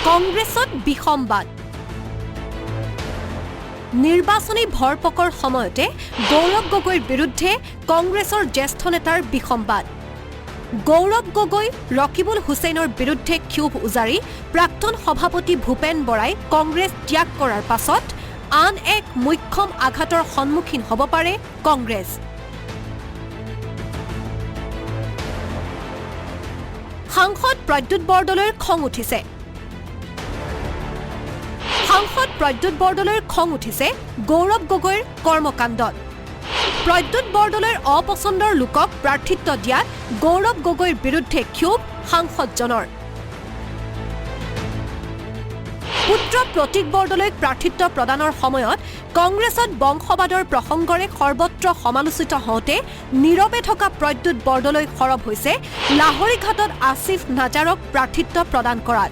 কংগ্ৰেছত বিসম্বাদ নিৰ্বাচনী ভৰপকৰ সময়তে গৌৰৱ গগৈৰ বিৰুদ্ধে কংগ্ৰেছৰ জ্যেষ্ঠ নেতাৰ বিসম্বাদ গৌৰৱ গগৈ ৰকিবুল হুছেইনৰ বিৰুদ্ধে ক্ষোভ উজাৰি প্ৰাক্তন সভাপতি ভূপেন বৰাই কংগ্ৰেছ ত্যাগ কৰাৰ পাছত আন এক মুখ্যম আঘাতৰ সন্মুখীন হ'ব পাৰে কংগ্ৰেছ সাংসদ প্ৰদ্যুৎ বৰদলৈৰ খং উঠিছে গৌৰৱ গগৈৰ কৰ্মকাণ্ডত প্ৰদ্যুৎ বৰদলৈৰ অপচন্দৰ লোকক প্ৰাৰ্থিত্ব দিয়াত গৌৰৱ গগৈৰ বিৰুদ্ধে ক্ষোভ সাংসদজনৰ পুত্ৰ প্ৰতীক বৰদলৈক প্ৰাৰ্থিত্ব প্ৰদানৰ সময়ত কংগ্ৰেছত বংশবাদৰ প্ৰসংগৰে সৰ্বত্ৰ সমালোচিত হওঁতে নীৰৱে থকা প্ৰদ্যুৎ বৰদলৈ সৰব হৈছে লাহৰীঘাটত আসিফ নাজাৰক প্ৰাৰ্থিত্ব প্ৰদান কৰাত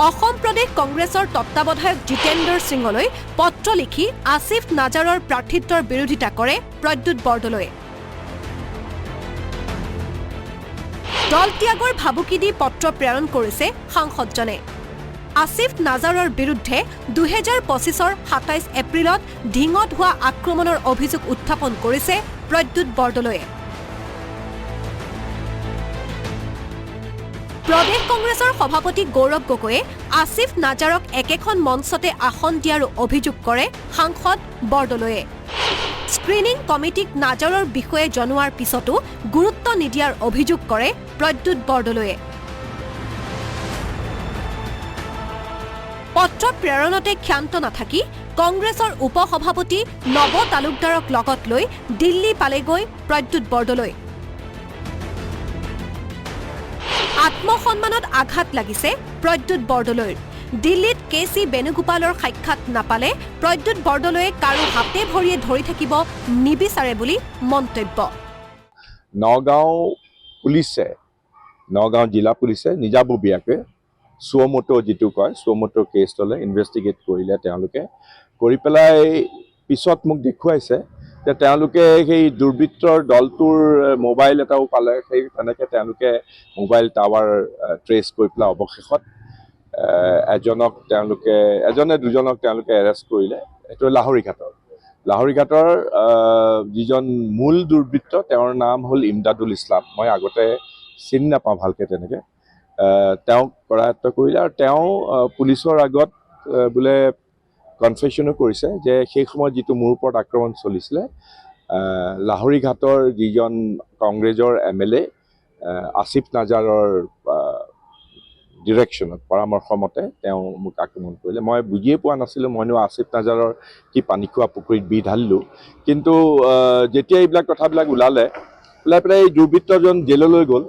অসম প্ৰদেশ কংগ্ৰেছৰ তত্ত্বাৱধায়ক জিতেন্দ্ৰ সিঙলৈ পত্ৰ লিখি আসিফ নাজাৰৰ প্ৰাৰ্থিত্বৰ বিৰোধিতা কৰে প্ৰদ্যুৎ বৰদলৈয়ে দল ত্যাগৰ ভাবুকি দি পত্ৰ প্ৰেৰণ কৰিছে সাংসদজনে আসিফ নাজাৰৰ বিৰুদ্ধে 2025ৰ 27 এপ্ৰিলত ঢিঙত হোৱা আক্ৰমণৰ অভিযোগ উত্থাপন কৰিছে প্ৰদ্যুৎ বৰদলৈয়ে প্ৰদেশ কংগ্ৰেছৰ সভাপতি গৌৰৱ গগৈয়ে আসিফ নাজাৰক একেখন মঞ্চতে আসন দিয়াৰো অভিযোগ কৰে সাংসদ বৰদলৈয়ে স্ক্ৰিনিং কমিটিক নাজাৰৰ বিষয়ে জনোৱাৰ পিছতো গুৰুত্ব নিদিয়াৰ অভিযোগ কৰে প্ৰদ্যুৎ বৰদলৈয়ে পত্ৰ প্ৰেৰণতে ক্ষান্ত নাথাকি কংগ্ৰেছৰ উপসভাপতি নৱ তালুকদাৰক লগত লৈ দিল্লী পালেগৈ প্ৰদ্যুৎ বৰদলৈ আত্মসন্মানত আঘাত লাগিছে প্ৰদ্যুৎ বৰদলৈৰ দিল্লীত কেচি বেণুগোপালৰ সাক্ষাৎ নাপালে প্ৰদ্যুৎ বৰদলৈয়ে কাৰো হাতে ভৰিয়ে ধৰি থাকিব নিবিচাৰে বুলি মন্তব্য নগাঁও জিলা পুলিচে নিজাববীয়াকৈ সুমোটো যিটো কয় সুমোটো কেছ ল'লে ইনভেষ্টিগেট কৰিলে তেওঁলোকে কৰি পেলাই পিছত মোক দেখুৱাইছে যে তেওঁলোকে সেই দুৰ্বৃত্তৰ দলটোৰ মোবাইল এটাও পালে সেই তেনেকৈ তেওঁলোকে মোবাইল টাৱাৰ ট্ৰেচ কৰি পেলাই অৱশেষত এজনে দুজনক তেওঁলোকে এৰেষ্ট কৰিলে এইটো লাহৰীঘাটৰ যিজন মূল দুৰ্বৃত্ত তেওঁৰ নাম হ'ল ইমদাদুল ইছলাম মই আগতে চিনি নাপাওঁ ভালকৈ তেনেকৈ তেওঁক কৰায়ত্ব কৰিলে আৰু তেওঁ পুলিচৰ আগত বোলে কনফেশ্যনো কৰিছে যে সেই সময়ত যিটো মোৰ ওপৰত আক্ৰমণ চলিছিলে লাহৰীঘাটৰ যিজন কংগ্ৰেছৰ MLA আসিফ নাজাৰৰ ডিৰেকশ্যনত পৰামৰ্শ মতে তেওঁ মোক আক্ৰমণ কৰিলে মই বুজিয়ে পোৱা নাছিলোঁ মইনো আসিফ নাজাৰৰ কি পানী খোৱা পুখুৰীত বি ঢালিলোঁ কিন্তু যেতিয়া এইবিলাক কথাবিলাক ওলাই পেলাই এই দুৰ্বৃত্তজন জেললৈ গ'ল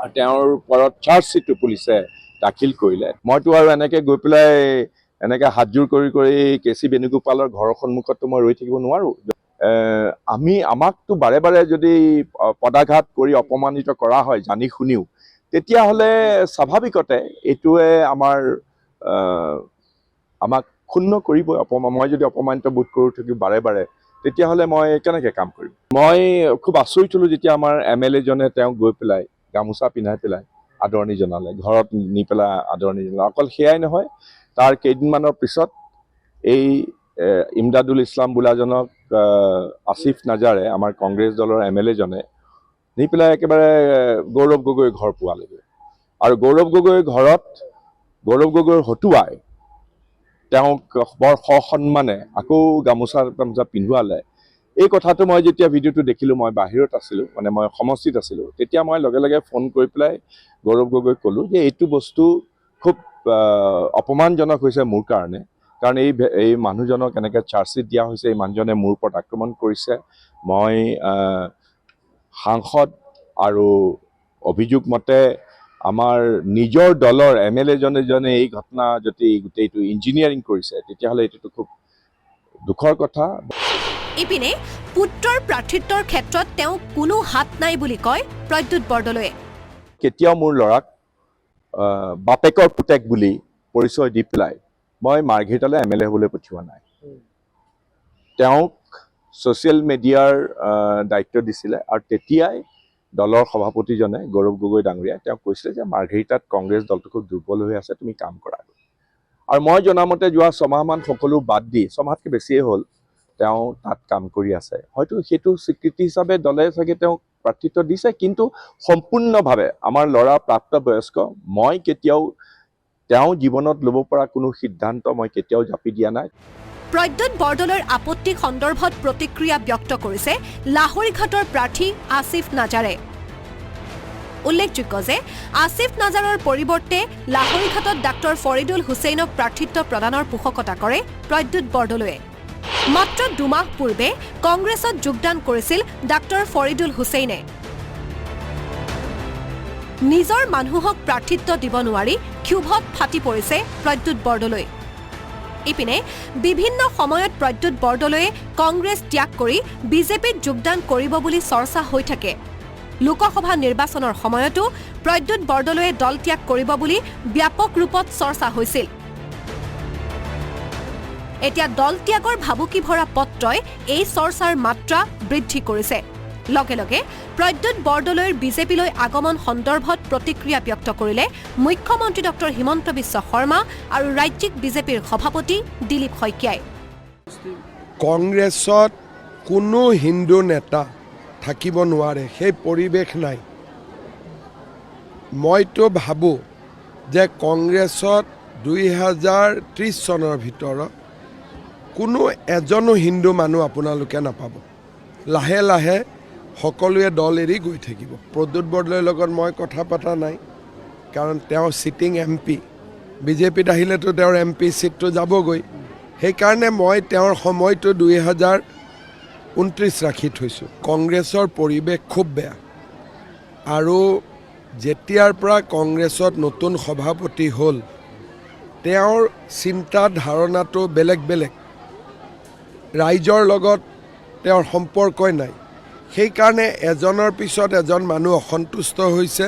আৰু তেওঁৰ ওপৰত চাৰ্জশ্বিটটো পুলিচে দাখিল কৰিলে মইতো আৰু এনেকৈ গৈ পেলাই এনেকৈ হাতযোৰ কৰি কেচি বেণুগোপালৰ ঘৰৰ সন্মুখততো মই ৰৈ থাকিব নোৱাৰোঁ আমাকতো বাৰে বাৰে যদি পদাঘাত কৰি অপমানিত কৰা হয় জানি শুনিও তেতিয়াহ'লে স্বাভাৱিকতে এইটোৱে আমাক ক্ষুণ্ণ কৰিবই মই যদি অপমানিত বোধ কৰি থাকিব বাৰে বাৰে তেতিয়াহ'লে মই কেনেকৈ কাম কৰিম মই খুব আচৰিত হ'লোঁ যেতিয়া আমাৰ MLA জনে তেওঁক গৈ পেলাই গামোচা পিন্ধাই পেলাই আদৰণি জনালে ঘৰত নি পেলাই আদৰণি জনালে অকল সেয়াই নহয় তাৰ কেইদিনমানৰ পিছত এই ইমদাদুল ইছলাম বোলাজনক আসিফ নাজাৰে আমাৰ কংগ্ৰেছ দলৰ MLA জনে নি পেলাই একেবাৰে গৌৰৱ গগৈৰ ঘৰ পোৱালেগৈ আৰু গৌৰৱ গগৈৰ হতুৱাই তেওঁক বৰ সসন্মানে আকৌ গামোচা পিন্ধোৱালে এই কথাটো মই যেতিয়া ভিডিঅ'টো দেখিলোঁ মই বাহিৰত আছিলোঁ মানে মই সমষ্টিত আছিলোঁ তেতিয়া মই লগে লগে ফোন কৰি পেলাই গৌৰৱ গগৈক ক'লোঁ যে এইটো বস্তু খুব অপমানজনক হৈছে মোৰ কাৰণে কাৰণ এই মানুহজনক এনেকৈ চাৰ্জশ্বিট দিয়া হৈছে এই মানুহজনে মোৰ ওপৰত আক্ৰমণ কৰিছে মই সাংসদ আৰু অভিযোগ মতে আমাৰ নিজৰ দলৰ MLA জনে এই ঘটনা যদি গোটেইটো ইঞ্জিনিয়াৰিং কৰিছে তেতিয়াহ'লে এইটোতো খুব দুখৰ কথা ইপিনে পুত্ৰৰ প্ৰাৰ্থিত্বৰ ক্ষেত্ৰত তেওঁ কোনো হাত নাই বুলি কয় প্ৰদ্যুৎ বৰদলৈয়ে কেতিয়াও মোৰ ল'ৰাক বাপেকৰ পুতেক বুলি পৰিচয় দি পেলাই মই মাৰ্ঘেৰিটালৈ MLA হ'বলৈ পঠিওৱা নাই তেওঁক ছ'চিয়েল মিডিয়াৰ দায়িত্ব দিছিলে আৰু তেতিয়াই দলৰ সভাপতিজনে গৌৰৱ গগৈ ডাঙৰীয়া তেওঁ কৈছিলে যে মাৰ্ঘেৰিটাত কংগ্ৰেছ দলটো খুব দুৰ্বল হৈ আছে, তুমি কাম কৰা। আৰু মই জনামতে যোৱা ছমাহমান সকলো বাদ দি, ছমাহতকৈ বেছিয়ে হ'ল তেওঁ তাত কাম কৰি আছে। হয়তো সেইটো স্বীকৃতি হিচাপে দলে চাগে তেওঁক প্ৰাৰ্থিত্ব দিছে, কিন্তু সম্পূৰ্ণভাৱে আমাৰ ল'ৰা প্ৰাপ্তবয়স্ক, মই কেতিয়াও তেওঁ জীৱনত ল'ব পৰা কোনো সিদ্ধান্ত মই কেতিয়াও জাপি দিয়া নাই। প্ৰদ্যুৎ বৰদলৈৰ আপত্তি সন্দৰ্ভত প্ৰতিক্ৰিয়া ব্যক্ত কৰিছে লাহৰীঘাটৰ প্ৰাৰ্থী আসিফ নাজাৰে। উল্লেখযোগ্য যে আসিফ নাজাৰৰ পৰিৱৰ্তে লাহৰীঘাটত ডাক্তৰ ফৰিদুল হুছেইনক প্ৰাৰ্থিত্ব প্ৰদানৰ পোষকতা কৰে প্ৰদ্যুৎ বৰদলৈয়ে। মাত্ৰ 2 মাহ পূৰ্বে কংগ্ৰেছত যোগদান কৰিছিল ডাক্তৰ ফৰিদুল হুছেইনে। নিজৰ মানুহক প্ৰাৰ্থিত্ব দিব নোৱাৰি ক্ষোভত ফাটি পৰিছে প্ৰদ্যুৎ বৰদলৈ। ইপিনে বিভিন্ন সময়ত প্ৰদ্যুৎ বৰদলৈয়ে কংগ্ৰেছ ত্যাগ কৰি বিজেপিত যোগদান কৰিব বুলি চৰ্চা হৈ থাকে। লোকসভা নিৰ্বাচনৰ সময়তো প্ৰদ্যুৎ বৰদলৈয়ে দল ত্যাগ কৰিব বুলি ব্যাপক ৰূপত চৰ্চা হৈছিল। এতিয়া দল ত্যাগৰ ভাবুকি ভৰা পত্ৰই এই চৰ্চাৰ মাত্ৰা বৃদ্ধি কৰিছে। লগে লগে প্ৰদ্যুৎ বৰদলৈৰ বিজেপিলৈ আগমন সন্দৰ্ভত প্ৰতিক্ৰিয়া ব্যক্ত কৰিলে মুখ্যমন্ত্ৰী ডক্টৰ হিমন্ত বিশ্ব শৰ্মা আৰু ৰাজ্যিক বিজেপিৰ সভাপতি দিলীপ শইকীয়াই। কংগ্ৰেছত কোনো হিন্দু নেতা থাকিব নোৱাৰে, সেই পৰিৱেশ নাই। মইতো ভাবোঁ যে কংগ্ৰেছত 2030 চনৰ ভিতৰত কোনো এজনো হিন্দু মানুহ আপোনালোকে নাপাব। লাহে লাহে সকলোৱে দল এৰি গৈ থাকিব। প্ৰদ্যুৎ বৰদলৈৰ লগত মই কথা পতা নাই, কাৰণ তেওঁ চিটিং MP, বিজেপিত আহিলেতো তেওঁৰ MP চিটটো যাবগৈ। সেইকাৰণে মই তেওঁৰ সময়টো 2029 ৰাখি থৈছোঁ। কংগ্ৰেছৰ পৰিৱেশ খুব বেয়া, আৰু যেতিয়াৰ পৰা কংগ্ৰেছত নতুন সভাপতি হ'ল তেওঁৰ চিন্তা ধাৰণাটো বেলেগ বেলেগ। ৰাইজৰ লগত তেওঁৰ সম্পৰ্কই নাই। সেইকাৰণে এজনৰ পিছত এজন মানুহ অসন্তুষ্ট হৈছে।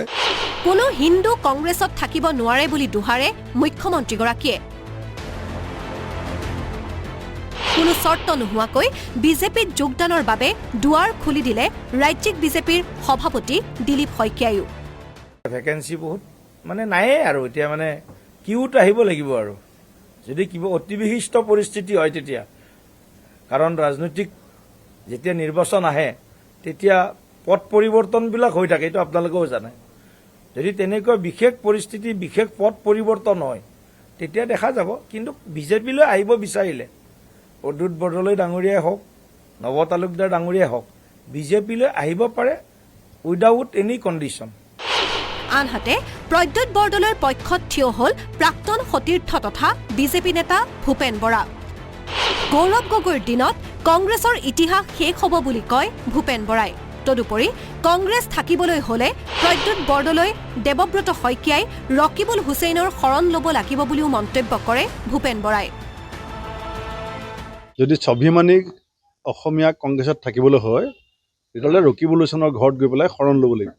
কোনো হিন্দু কংগ্ৰেছত থাকিব নোৱাৰে বুলি দোহাৰে মুখ্যমন্ত্ৰীগৰাকীয়ে। কোনো চৰ্ত নোহোৱাকৈ বিজেপিত যোগদানৰ বাবে দুৱাৰ খুলি দিলে ৰাজ্যিক বিজেপিৰ সভাপতি দিলীপ শইকীয়ায়ো। ভেকেঞ্চি বহুত মানে নায়েই, আৰু এতিয়া মানে কিউত আহিব লাগিব, আৰু যদি কিবা অতি বিশিষ্ট পৰিস্থিতি হয় তেতিয়া। কাৰণ ৰাজনৈতিক যেতিয়া নিৰ্বাচন আহে তেতিয়া পথ পৰিৱৰ্তনবিলাক হৈ থাকে, এইটো আপোনালোকেও জানে। যদি তেনেকুৱা বিশেষ পৰিস্থিতি, বিশেষ পথ পৰিৱৰ্তন হয় তেতিয়া দেখা যাব। কিন্তু বিজেপিলৈ আহিব বিচাৰিলে প্ৰদ্যুৎ বৰদলৈ ডাঙৰীয়াই হওক, নৱ তালুকদাৰ ডাঙৰীয়াই হওক, বিজেপিলৈ আহিব পাৰে উইদাউট এনি কণ্ডিশ্যন। আনহাতে প্ৰদ্যুৎ বৰদলৈৰ পক্ষত থিয় হ'ল প্ৰাক্তন সতীৰ্থ তথা বিজেপি নেতা ভূপেন বৰা। গৌৰৱ গগৈৰ দিনত কংগ্ৰেছৰ ইতিহাস শেষ হ'ব বুলি কয় ভূপেন বৰাই। তদুপৰি কংগ্ৰেছ থাকিবলৈ হ'লে প্ৰদ্যুৎ বৰদলৈ, দেৱব্ৰত শইকীয়াই ৰকিবুল হুছেইনৰ শৰণ ল'ব লাগিব বুলিও মন্তব্য কৰে ভূপেন বৰাই। যদি স্বাভিমানী অসমীয়া কংগ্ৰেছত থাকিবলৈ হয় তেতিয়াহ'লে ৰকিবুল হুছেইনৰ ঘৰত গৈ পেলাই শৰণ ল'ব লাগিব।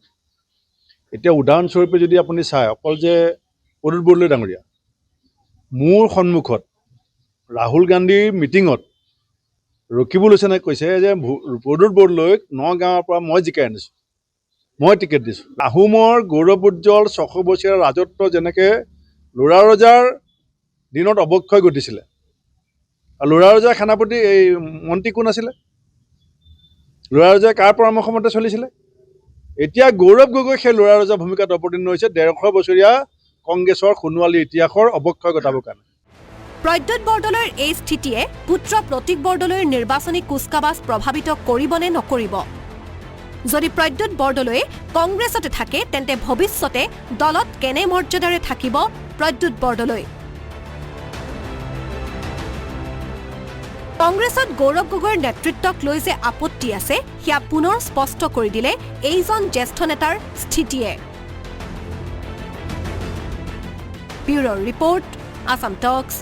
এতিয়া উদাহৰণস্বৰূপে যদি আপুনি চায়, অকল যে প্ৰদ্যুৎ বৰদলৈ ডাঙৰীয়া, মোৰ সন্মুখত ৰাহুল গান্ধীৰ মিটিঙত ৰকিবুল হুছেইনে কৈছে যে প্ৰদ্যুৎ বৰদলৈক নগাঁৱৰ পৰা মই জিকাই আনিছোঁ, মই টিকেট দিছোঁ। আহোমৰ গৌৰৱোজ্জ্বল 600 বছৰীয়া ৰাজত্ব যেনেকৈ ল'ৰা ৰজাৰ দিনত অৱক্ষয় ঘটিছিলে, আৰু ল'ৰা ৰজাৰ সেনাপতি এই মন্ত্ৰী কোন আছিলে? ল'ৰা ৰজাই কাৰ পৰামৰ্শ মতে চলিছিলে? এতিয়া গৌৰৱ গগৈ সেই ল'ৰা ৰজাৰ ভূমিকাত অৱতীৰ্ণ হৈছে 150 বছৰীয়া কংগ্ৰেছৰ সোণোৱালী ইতিহাসৰ অৱক্ষয় ঘটাবৰ কাৰণে। প্ৰদ্যুৎ বৰদলৈৰ এই স্থিতিয়ে পুত্ৰ প্ৰতীক বৰদলৈৰ নিৰ্বাচনী কুচকাৱাজ প্ৰভাৱিত কৰিবনে নকৰিব? যদি প্ৰদ্যুৎ বৰদলৈয়ে কংগ্ৰেছতে থাকে তেন্তে ভৱিষ্যতে দলত কেনে মৰ্যাদাৰে থাকিব প্ৰদ্যুৎ বৰদলৈ? কংগ্ৰেছত গৌৰৱ গগৈৰ নেতৃত্বক লৈ যে আপত্তি আছে সেয়া পুনৰ স্পষ্ট কৰি দিলে এইজন জ্যেষ্ঠ নেতাৰ স্থিতিয়ে। ব্যুৰ' ৰিপৰ্ট, আসাম টক্স।